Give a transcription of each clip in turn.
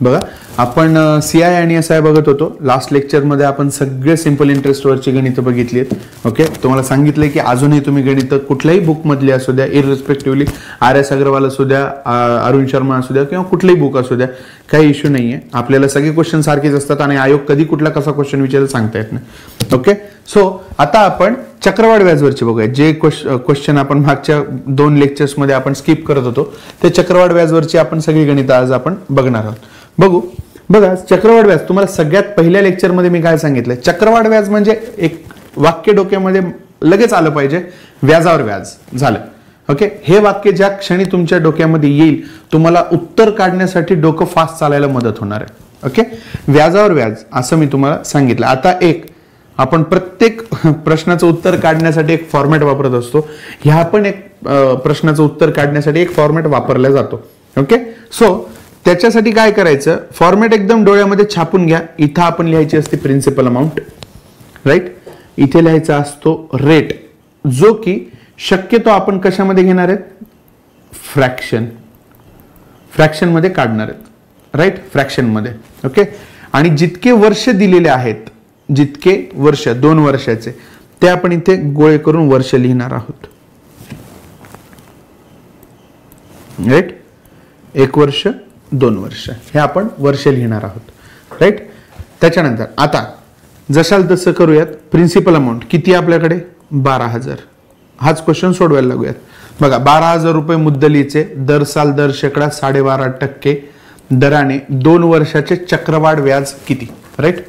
बघा आपण सीआय आणि एसआय बघत होतो. लास्ट लेक्चरमध्ये आपण सगळे सिंपल इंटरेस्टवरची गणितं बघितली आहेत. ओके, तुम्हाला सांगितलंय की अजूनही तुम्ही गणितं कुठल्याही बुकमधली असू द्या, इररिस्पेक्टिव्हली आर एस अग्रवाल असू द्या, अरुण शर्मा असू द्या किंवा कुठलेही बुक असू द्या, काही इश्यू नाहीये. आपल्याला सगळे क्वेश्चन सारखेच असतात आणि आयोग कधी कुठला कसा क्वेश्चन विचारेल सांगता येत नाही. ओके, सो आता आपण चक्रवाढ व्याजवरचे बघूया. जे क्वेश्चन आपण मागच्या 2 लेक्चर्समध्ये आपण स्किप करत होतो ते चक्रवाढ व्याजवरची आपण सगळी गणितं आज आपण बघणार आहोत. बघा चक्रवाढ व्याज तुम्हाला सगळ्यात पहिल्या लेक्चरमध्ये मी काय सांगितलंय, चक्रवाढ व्याज म्हणजे एक वाक्य डोक्यामध्ये लगेच आलं पाहिजे, व्याजावर व्याज झालं. ओके, हे वाक्य ज्या क्षणी तुमच्या डोक्यामध्ये येईल तुम्हाला उत्तर काढण्यासाठी डोकं फास्ट चालायला मदत होणार आहे. ओके, व्याजावर व्याज असं मी तुम्हाला सांगितलं. आता आपण प्रत्येक प्रश्नाचं उत्तर काढण्यासाठी एक फॉर्मॅट वापरत असतो. ह्या पण एक प्रश्नाचं उत्तर काढण्यासाठी एक फॉर्मॅट वापरला जातो. ओके, सो त्याच्यासाठी काय करायचं, फॉर्मॅट एकदम डोळ्यामध्ये छापून घ्या. इथं आपण लिहायची असते प्रिन्सिपल अमाऊंट, राईट. इथे लिहायचा असतो रेट, जो की शक्यतो आपण कशामध्ये घेणार आहेत, फ्रॅक्शन मध्ये काढणार आहेत, राईट, फ्रॅक्शन मध्ये. ओके, आणि जितके वर्ष दिलेले आहेत, जितके वर्ष 2 वर्षाचे, ते आपण इथे गोळे करून वर्ष लिहिणार आहोत, राईट. 1 वर्ष 2 वर्ष हे आपण वर्ष लिहिणार आहोत, राईट. त्याच्यानंतर आता जशाल तसं करूयात. प्रिन्सिपल अमाऊंट किती आपल्याकडे, 12,000. हाच क्वेश्चन सोडवायला लागूयात. बघा 12,000 रुपये मुद्दलीचे दर साल दर शेकडा 12.5% दराने 2 वर्षाचे चक्रवाढ व्याज किती, राईट.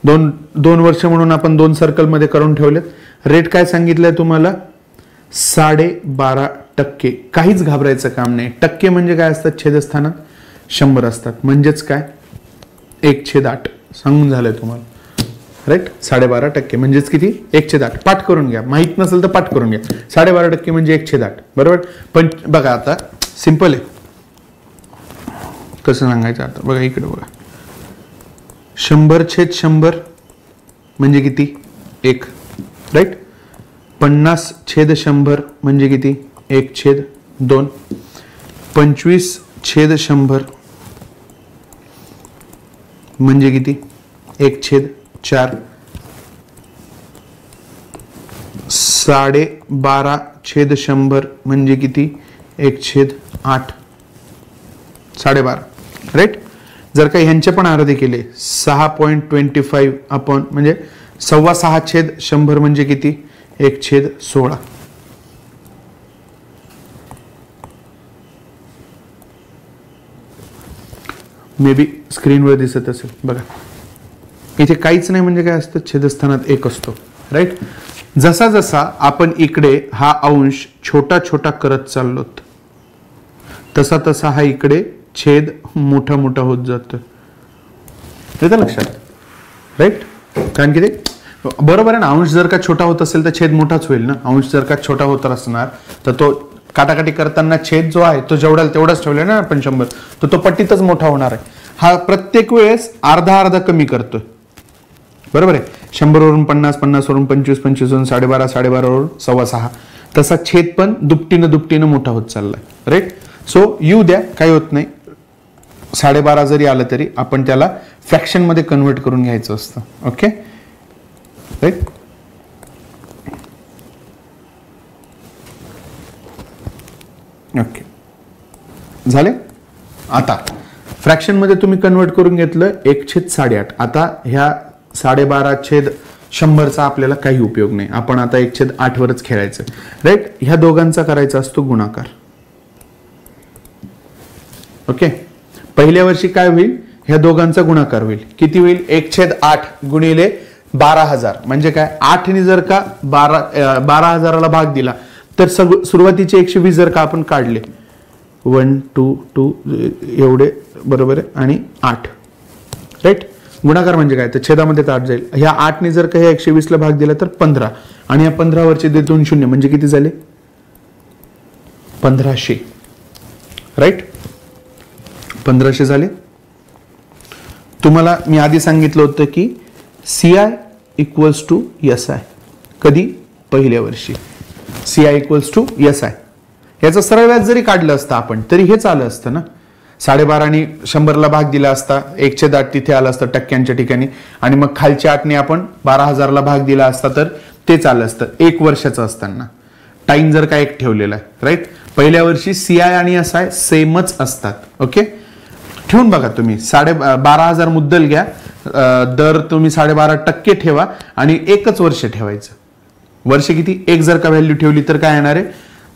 2 वर्ष म्हणून आपण 2 सर्कल मध्ये करून ठेवलेत. रेट काय सांगितलंय तुम्हाला, 12.5%. काहीच घाबरायचं काम नाही. टक्के म्हणजे काय असतात, छेदस्थानात 100 असतात. म्हणजेच काय, 1/8 सांगून झालंय तुम्हाला, राईट. 12.5% म्हणजेच किती, 1/8. पाठ करून घ्या, माहित नसेल तर पाठ करून घ्या. 12.5% म्हणजे 1/8, बरोबर. पण बघा आता सिंपल आहे, कसं सांगायचं आता बघा. इकडे बघा, 100/100 म्हणजे किती, 1, राईट. 50/100 म्हणजे किती, 1/2. 25/100 म्हणजे किती, 1/4. 12.5/100 म्हणजे किती, 1/8. 12.5, राईट. जर का ह्यांचे पण अर्धे केले, 6.25 अपॉन म्हणजे 6.25/100 म्हणजे किती, 1/16. मे बी स्क्रीनवर दिसत असेल बघा. इथे काहीच नाही म्हणजे काय असतं, छेदस्थानात 1 असतो, राईट. जसा जसा आपण इकडे हा अंश छोटा छोटा करत चाललोत तसा तसा हा इकडे छेद मोठा मोठा होत जातो. येतं लक्षात, राईट. कारण की ते बरोबर आहे ना, अंश जर का छोटा होत असेल तर छेद मोठाच होईल ना. अंश जर का छोटा होत असणार तर तो काटाकाटी करताना छेद जो आहे तो जेवढा तेवढाच ठेवला ना आपण 100, तर तो पट्टीतच मोठा होणार आहे. हा प्रत्येक वेळेस अर्धा कमी करतोय, बरोबर आहे. 100 वरून 50, 50 वरून 25, 25 वरून 12.5, 12.5 वरून 6.25. तसा छेद पण दुपटीनं मोठा होत चाललाय, राईट. सो येऊ द्या, काही होत नाही. 12.5 जरी आलं तरी आपण त्याला फ्रॅक्शन मध्ये कन्व्हर्ट करून घ्यायचं असतं. Okay, right. ओके, झाले. आता फ्रॅक्शन मध्ये तुम्ही कन्वर्ट करून घेतलं 1/8. आता ह्या 12.5/100चा आपल्याला काही उपयोग नाही. आपण आता 1/8 वरच खेळायचं, राईट. ह्या दोघांचा करायचा असतो गुणाकार. ओके, पहिल्या वर्षी काय होईल, ह्या दोघांचा गुणाकार होईल. किती होईल, 1/8 गुणिले 12,000 म्हणजे काय, 8 ने जर का 12,000ला भाग दिला तर सुरुवातीचे 120 जर का आपण काढले, 1 2 2 एवढे, बरोबर आहे, आणि 8, राईट. गुणाकार म्हणजे काय, तर छेदामध्ये 8 जाईल. ह्या 8 ने जर का ह्या 120ला भाग दिला तर 15, आणि या 15 वरचे 2 शून्य म्हणजे किती झाले, 1500, राईट. 1500 झाले. तुम्हाला मी आधी सांगितलं होतं की CI इक्वल्स टू SI. कधी, पहिल्या वर्षी. CI equals to SI. याचं सरळ व्याज जरी काढलं असतं आपण तरी हेच आलं असतं ना. 12.5 100ला भाग दिला असता 1/8 तिथे आला असतं टक्क्यांच्या ठिकाणी, आणि मग खालच्या 8ने आपण 12,000ला भाग दिला असता तर तेच आलं असतं 1 वर्षाचं असताना. टाइम जर का एक ठेवलेला आहे, राईट. पहिल्या वर्षी सीआय आणि एसआय सेमच असतात. ओके, ठेवून बघा तुम्ही 12,500 मुद्दल घ्या, दर तुम्ही 12.5% ठेवा आणि एकच वर्ष ठेवायचं. वर्ष किती? 1 जर का व्हॅल्यू ठेवली तर काय येणार आहे?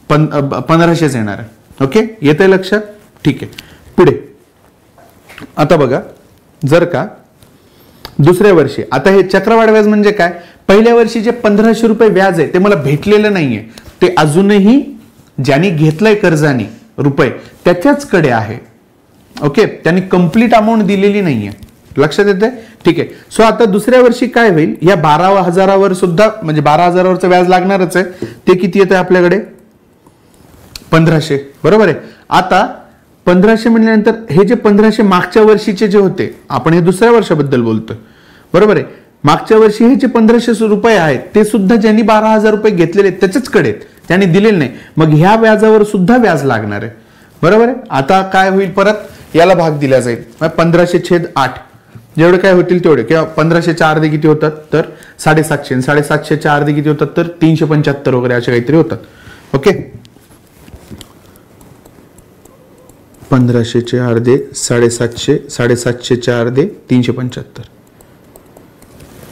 1500 येणार आहे. ओके, येतंय लक्षात? ठीक आहे. पुढे आता बघा, जर का दुसऱ्या वर्षी, आता हे चक्रवाढ व्याज म्हणजे काय? पहिल्या वर्षी जे 1500 रुपये व्याज आहे ते मला भेटलेलं नाहीये, ते अजूनही ज्यांनी घेतलंय कर्जाने रुपये त्याच्याचकडे आहे. ओके, त्यांनी कंप्लीट अमाऊंट दिलेली नाहीये. लक्षात येते? ठीक आहे. सो आता दुसऱ्या वर्षी काय होईल? या 12,000वर सुद्धा म्हणजे 12,000वरचं व्याज लागणारच आहे. ते किती येतं आपल्याकडे? 1500. बरोबर आहे. आता 1500 म्हणल्यानंतर हे जे 1500 मागच्या वर्षीचे जे होते, आपण हे दुसऱ्या वर्षाबद्दल बोलतोय, बरोबर आहे. मागच्या वर्षी हे जे 1500 रुपये आहेत ते सुद्धा ज्यांनी 12,000 रुपये घेतलेले त्याच्याचकडे आहेत, त्यांनी दिलेले नाही. मग ह्या व्याजावर सुद्धा व्याज लागणार आहे. बरोबर आहे. आता काय होईल? परत याला भाग दिला जाईल. 1500/8 जेवढे काय होतील तेवढे, किंवा 1500च्या अर्धे किती होतात तर 750, 750च्या अर्धे किती होतात तर 375 वगैरे असे काहीतरी होतात. ओके, 1500चे अर्धे 750, 750च्या अर्धे 375,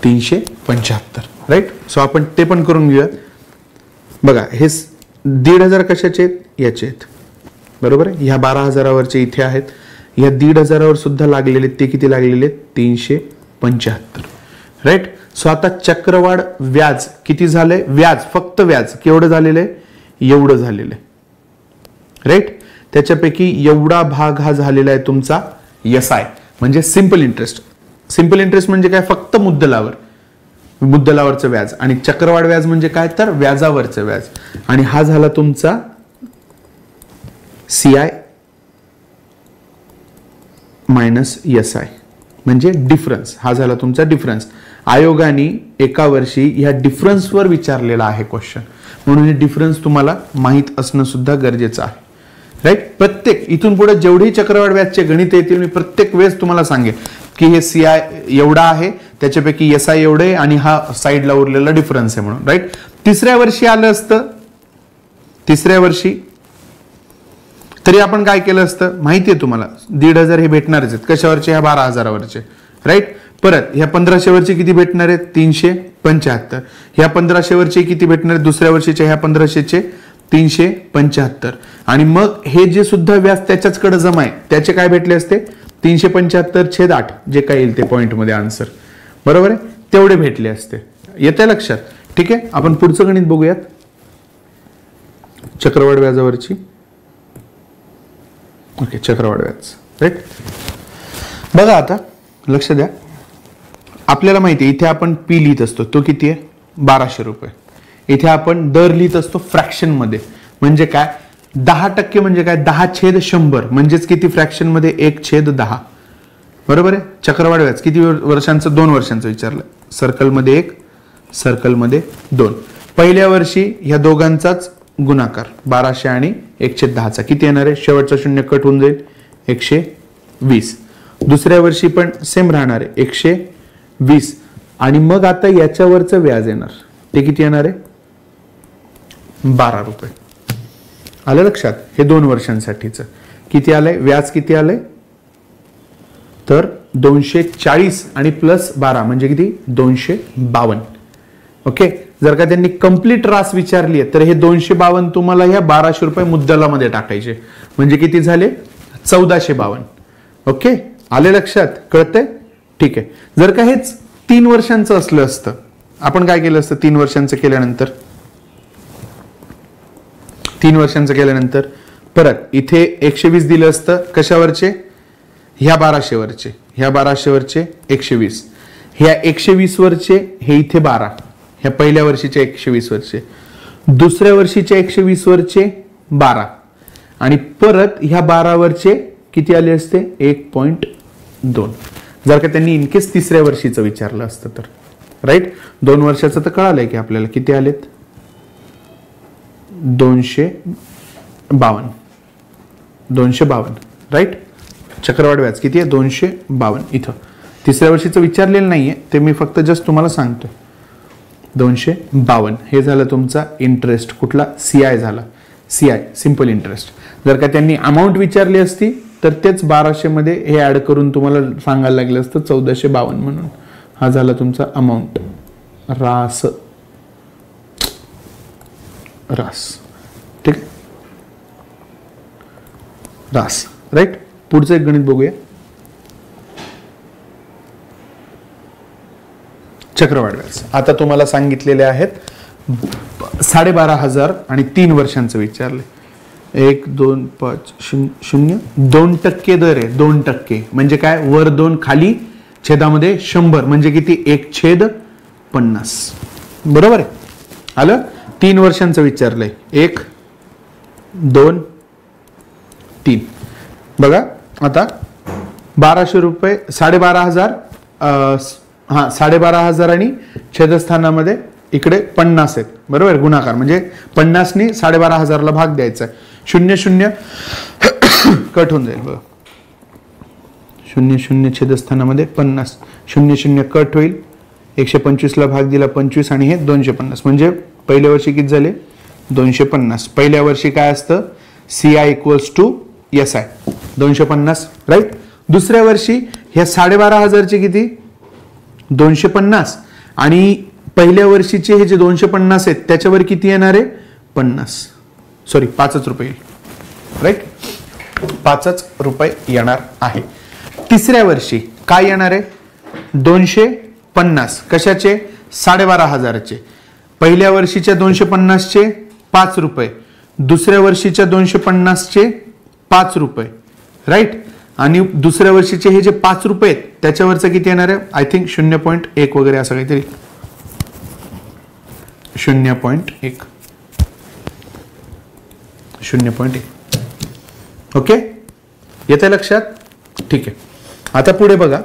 375. राईट. सो आपण ते पण करून घेऊया. बघा, हे 1,500 कशाचे आहेत? याचे आहेत. बरोबर आहे. ह्या 12,000वरचे इथे आहेत. या 1,500वर सुद्धा लागलेले, ते किती लागलेले? 375. राईट. सो आता चक्रवाढ व्याज किती झालंय? व्याज, फक्त व्याज केवढं झालेलं आहे? एवढं झालेलं आहे. राईट. त्याच्यापैकी एवढा भाग हा झालेला आहे तुमचा एसआय म्हणजे सिंपल इंटरेस्ट. सिंपल इंटरेस्ट म्हणजे काय? फक्त मुद्दलावरचं व्याज. आणि चक्रवाढ व्याज म्हणजे काय? तर व्याजावरचं व्याज. आणि हा झाला तुमचा सीआय मायनस एसआय म्हणजे डिफरन्स. हा झाला तुमचा डिफरन्स. आयोगाने एका वर्षी ह्या डिफरन्सवर विचारलेला आहे क्वेश्चन, म्हणून हे डिफरन्स तुम्हाला माहित असणं सुद्धा गरजेचं आहे. राईट. प्रत्येक इथून पुढे जेवढेही चक्रवाढ व्याजचे गणित येतील मी प्रत्येक वेळेस तुम्हाला सांगेन की हे सीआय एवढा आहे, त्याच्यापैकी एसआय एवढे, आणि हा साईडला उरलेला डिफरन्स आहे म्हणून. राईट. तिसऱ्या वर्षी आलं असतं, तिसऱ्या वर्षी तरी आपण काय केलं असतं माहिती आहे तुम्हाला? 1,500 हे भेटणारच आहेत. कशावरचे? ह्या 12,000वरचे. राईट. परत ह्या 1500वरचे किती भेटणार आहेत? 375. ह्या 1500वरचे किती भेटणार आहेत? दुसऱ्या वर्षीचे ह्या 1500चे 375. आणि मग हे जे सुद्धा व्याज त्याच्याचकडे जमा आहे त्याचे काय भेटले असते? 375/8 जे काय येईल ते पॉइंटमध्ये आन्सर. बरोबर आहे. तेवढे भेटले असते. येते लक्षात? ठीक आहे. आपण पुढचं गणित बघूयात. चक्रवाढ व्याजावरची. ओके, चक्रवाढ व्याज. राईट. बघा आता लक्ष द्या. आपल्याला माहिती आहे इथे आपण पी लिहित असतो, तो किती आहे? 1200 रुपये. इथे आपण दर लिहित असतो फ्रॅक्शन मध्ये. म्हणजे काय? 10% म्हणजे काय? 10/100 म्हणजेच किती फ्रॅक्शन मध्ये? 1/10. बरोबर आहे. चक्रवाढ व्याज किती वर्षांचं? 2 वर्षांचं विचारलं. सर्कलमध्ये 1, सर्कलमध्ये 2. पहिल्या वर्षी ह्या दोघांचाच गुणाकार 1200 आणि 1/10चा किती येणार आहे? शेवटचा शून्य कट होऊन जाईल 120. दुसऱ्या वर्षी पण सेम राहणार आहे 120. आणि मग आता याच्यावरचं व्याज येणार, ते किती येणार आहे? 12 रुपये. आलं लक्षात? हे 2 वर्षांसाठीचं किती आलंय? व्याज किती आलंय? तर 240 आणि प्लस 12 म्हणजे किती? 252. ओके. जर का त्यांनी कंप्लीट रास विचारली आहे तर हे 252 तुम्हाला ह्या 1200 रुपये मुद्दलामध्ये टाकायचे, म्हणजे किती झाले? 1452. ओके. आले लक्षात? कळतंय? ठीक आहे. जर का हेच 3 वर्षांचं असलं असतं, आपण काय केलं असतं? 3 वर्षांचं केल्यानंतर 3 वर्षांचं केल्यानंतर परत इथे 120 दिलं असतं. कशावरचे? ह्या 1200वरचे. ह्या 1200वरचे 120. ह्या 120 वरचे हे इथे 12. ह्या पहिल्या वर्षीचे 120 वरचे, दुसऱ्या वर्षीचे 120 वरचे 12, आणि परत ह्या 12 वरचे किती आले असते? 1.2. जर का त्यांनी इनकेस तिसऱ्या वर्षीचं विचारलं असतं तर. राईट. 2 वर्षाचं तर कळालंय की आपल्याला किती आलेत? 252. राईट. चक्रवाढ व्याज किती आहे 252. इथं तिसऱ्या वर्षीचं विचारलेलं नाहीये, ते मी फक्त जस्ट तुम्हाला सांगतो. 252 हे झालं तुमचा इंटरेस्ट. कुठला? CI झाला. CI simple interest. जर का त्यांनी अमाऊंट विचारली असती तर तेच 1200 मध्ये हे ऍड करून तुम्हाला सांगायला लागलं असतं 1452 म्हणून. हा झाला तुमचा अमाऊंट. रास ठीक, रास राईट. पुढचं एक गणित बघूया. चक्रवाढ व्याज. आता तुम्हाला सांगितलेले आहेत 12,500 आणि 3 वर्षांचं विचारले. 1 2 5 0 2% दर आहे. 2% म्हणजे काय? वर 2 खाली छेदामध्ये 100 म्हणजे किती? 1/50. बरोबर आहे. आलं. 3 वर्षांचं विचारलंय. 1 2 3. बघा आता 1200 रुपये 12,500 हा 12,500 आणि छेदस्थानामध्ये इकडे 50 आहेत. बरोबर. गुणाकार म्हणजे 50 ने 12,500 ला भाग द्यायचा आहे. 0 0 कट होऊन जाईल बघा. 0 0 छेदस्थानामध्ये 50 0 0 कट होईल. 125 ला भाग दिला 25 आणि हे 250 म्हणजे पहिल्या वर्षी किती झाले? 250. पहिल्या वर्षी काय असतं? CI = SI 250 right. दुसऱ्या वर्षी ह्या 12,500 चे किती? 250 आणि पहिल्या वर्षीचे हे जे 250 आहेत त्याच्यावर किती येणार आहे? 5 रुपये राईट. 5 रुपये येणार आहे. तिसऱ्या वर्षी काय येणार आहे? 250. कशाचे? 12,500 चे. पहिल्या वर्षीच्या 250 चे 5 रुपये, दुसऱ्या वर्षीच्या 250 चे 5 रुपये राईट. आणि दुसऱ्या वर्षीचे हे जे 5 रुपये आहेत त्याच्यावरचं किती येणार आहे? आय थिंक 0.1 वगैरे असं काहीतरी. 0.1 0.1. ओके. येते लक्षात? ठीक आहे. आता पुढे बघा.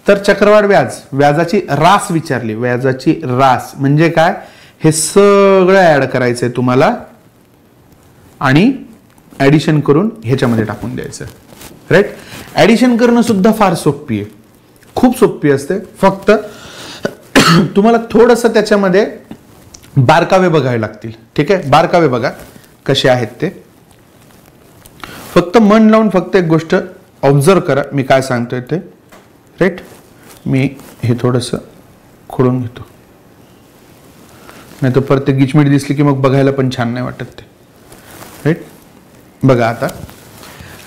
तर चक्रवाढ व्याज, व्याजाची रास विचारली. व्याजाची रास म्हणजे काय? हे सगळं ऍड करायचंय तुम्हाला आणि ऍडिशन करून ह्याच्यामध्ये टाकून द्यायचं राईट. ऍडिशन करणं सुद्धा फार सोपी आहे, खूप सोपी असते. फक्त तुम्हाला थोडंसं त्याच्यामध्ये बारकावे बघावे लागतील. ठीक आहे. बारकावे बघा कसे आहेत ते. फक्त मन लावून फक्त एक गोष्ट ऑब्झर्व करा मी काय सांगतोय ते राईट. मी हे थोडंसं खोडून घेतो, नाही तर प्रत्येक गिचमिट दिसली की मग बघायला पण छान नाही वाटत ते राईट. बघा आता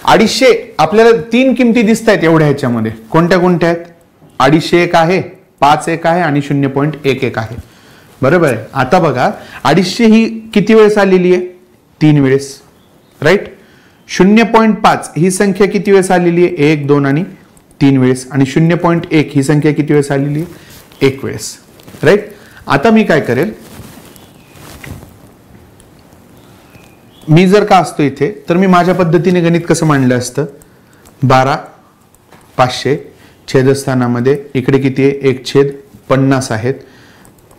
250 आपल्याला 3 किमती दिसत आहेत एवढ्या ह्याच्यामध्ये. कोणत्या कोणत्या आहेत? 250 एक आहे, 5 एक आहे आणि 0.1 आहे. बरोबर आहे. आता बघा 250 ही किती वेळेस आलेली आहे? 3 वेळेस राईट. 0.5 ही संख्या किती वेळेस आलेली आहे? 1 2 आणि 3 वेळेस. आणि 0.1 ही संख्या किती वेळेस आलेली आहे? 1 वेळेस राईट. आता मी काय करेल, मी जर का असतो इथे तर मी माझ्या पद्धतीने गणित कसं मांडलं असतं? 12,500 छेदस्थानामध्ये इकडे किती आहे? 1/50 आहेत.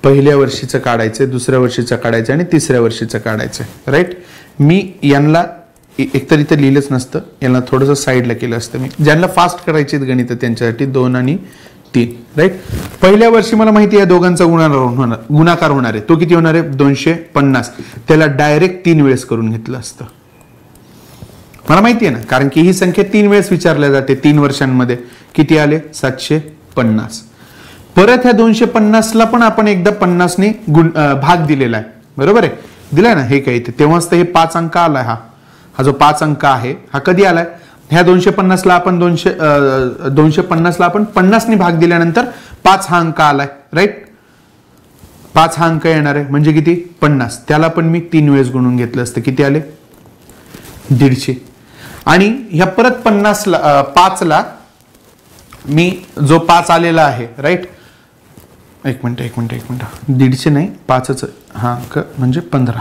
पहिल्या वर्षीचं काढायचं, दुसऱ्या वर्षीचं काढायचं आणि तिसऱ्या वर्षीचं काढायचं राईट. मी यांना एकतर इथं लिहिलंच नसतं, यांना थोडंसं साईडला केलं असतं. मी ज्यांना फास्ट करायचे गणित त्यांच्यासाठी 2 आणि 3 राईट. पहिल्या वर्षी मला माहिती आहे दोघांचा गुणाकार होणार आहे. तो किती होणार आहे? 250. त्याला डायरेक्ट 3 वेळेस करून घेतलं असतं. मला माहिती आहे ना, कारण की ही संख्या 3 वेळेस विचारल्या जाते. 3 वर्षांमध्ये किती आले? 750. परत ह्या 250ला पण आपण एकदा 50 ने भाग दिलेला आहे. बरोबर आहे, दिलाय ना हे काही इथे. तेव्हाच तर हे 5 अंक आलाय. हा जो 5 अंक आहे हा कधी आलाय? ह्या 250ला आपण 250ला आपण 50 ने भाग दिल्यानंतर 5 हा अंक आलाय राईट. 5 हा अंक येणार आहे म्हणजे किती? 50. त्याला पण मी 3 वेळेस गुणून घेतलं असतं. किती आले? 150. आणि ह्या परत 50ला 5ला मी जो 5 आलेला आहे राईट. एक मिनिट 150 नाही 5च हा अंक म्हणजे 15.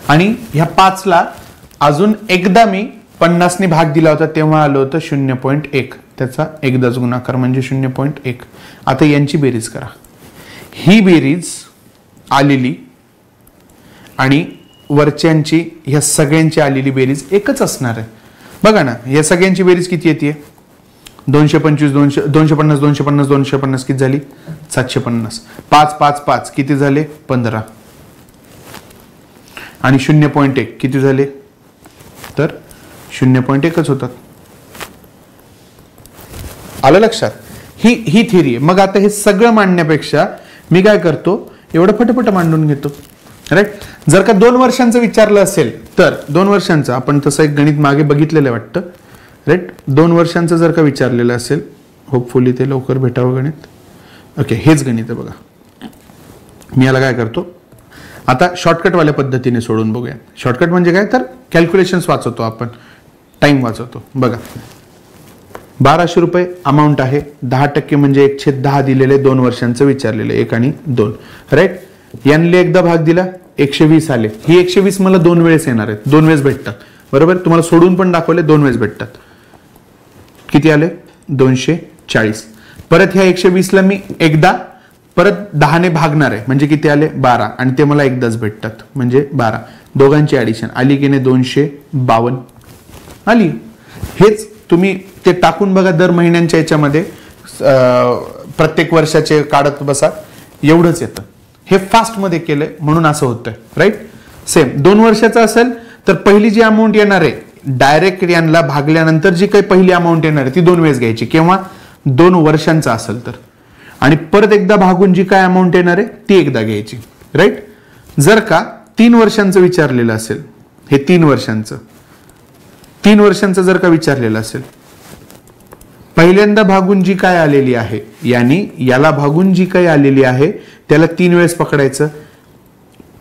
आणि ह्या 5ला अजून एकदा मी 50 ने भाग दिला होता तेव्हा आलं होतं 0.1. त्याचा एकदाच गुणाकार म्हणजे 0.1. आता यांची बेरीज करा. ही बेरीज आलेली आणि वरच्यांची ह्या सगळ्यांची आलेली बेरीज एकच असणार आहे. बघा ना, या सगळ्यांची बेरीज किती येते? 225, 250, 250, 250 किती झाली? 750. 5 5 5 किती झाले? 15. आणि 0.1 किती झाले? तर 0.1च होतात. आलं लक्षात? ही थिअरी आहे. मग आता हे सगळं मांडण्यापेक्षा मी काय करतो, एवढं फटाफट मांडून घेतो. राईट. जर का 2 वर्षांचं विचारलं असेल तर 2 वर्षांचं आपण तसं एक गणित मागे बघितलेलं वाटतं. राईट. 2 वर्षांचं जर का विचारलेलं असेल, होपफुली ते लवकर भेटावं गणित. ओके, हेच गणित आहे बघा. मी याला काय करतो, आता शॉर्टकटवाल्या पद्धतीने सोडून बघूया. शॉर्टकट म्हणजे काय, तर कॅल्क्युलेशन्स वाचवतो आपण, टाइम वाचवतो. बघा, 1200 रुपये अमाऊंट आहे. 10% म्हणजे 1/10 दिलेले, 2 वर्षांचं विचारलेले, 1 आणि 2. राईट. यांनी एकदा भाग दिला, 120 आले. ही 120 मला 2 वेळेस येणार आहेत, 2 वेळेस भेटतात. बरोबर. तुम्हाला सोडून पण दाखवले, 2 वेळेस भेटतात. किती आले? 240. परत ह्या 120ला मी एकदा परत 10ने भागणार आहे, म्हणजे किती आले? 12. आणि ते मला एकदाच भेटतात, म्हणजे 12. दोघांची ऍडिशन आली की नाही? 252 आली. हेच तुम्ही ते टाकून बघा दर महिन्यांच्या याच्यामध्ये, प्रत्येक वर्षाचे काढत बसा, एवढंच येतं. हे फास्ट मध्ये केलंय म्हणून असं होतंय. राईट. सेम 2 वर्षाचं असेल तर पहिली जी अमाऊंट येणार आहे, डायरेक्ट यांना भागल्यानंतर जी काही पहिली अमाऊंट येणार आहे ती 2 वेळेस घ्यायची, केव्हा? 2 वर्षांचा असेल तर. आणि परत एकदा भागून जी काय अमाऊंट येणार आहे ती एकदा घ्यायची. राईट. जर का 3 वर्षांचं विचारलेलं असेल, हे 3 वर्षांचं जर का विचारलेलं असेल, पहिल्यांदा भागून जी काय आलेली आहे, यानी याला भागून जी काही आलेली आहे त्याला 3 वेळेस पकडायचं.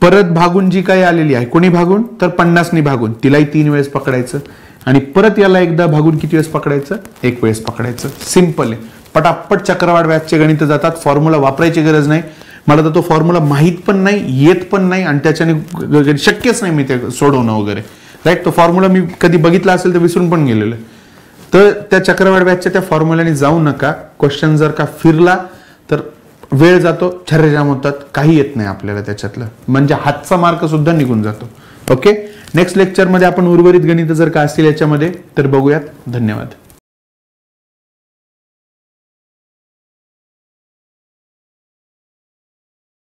परत भागून जी काही आलेली आहे, कोणी भागून? तर 50 भागून, तिलाही 3 वेळेस पकडायचं. आणि परत याला एकदा भागून किती वेळेस पकडायचं? 1 वेळेस पकडायचं. सिंपल आहे. पटापट चक्रवाढ व्याजचे गणित जातात. फॉर्म्युला वापरायची गरज नाही. मला तर तो फॉर्म्युला माहीत पण नाही, येत पण नाही, आणि त्याच्याने शक्यच नाही मी ते सोडवणं वगैरे. राईट. तो फॉर्म्युला मी कधी बघितला असेल तर विसरून पण गेलेलं. तर त्या चक्रवाढ व्याजच्या त्या फॉर्म्युल्याने जाऊ नका. क्वेश्चन जर का फिरला तर वेळ जातो, छर्रेजाम होतात, काही येत नाही आपल्याला त्याच्यातलं, म्हणजे हातचा मार्क सुद्धा निघून जातो. ओके. नेक्स्ट लेक्चरमध्ये आपण उर्वरित गणित जर का असतील याच्यामध्ये तर बघूयात. धन्यवाद.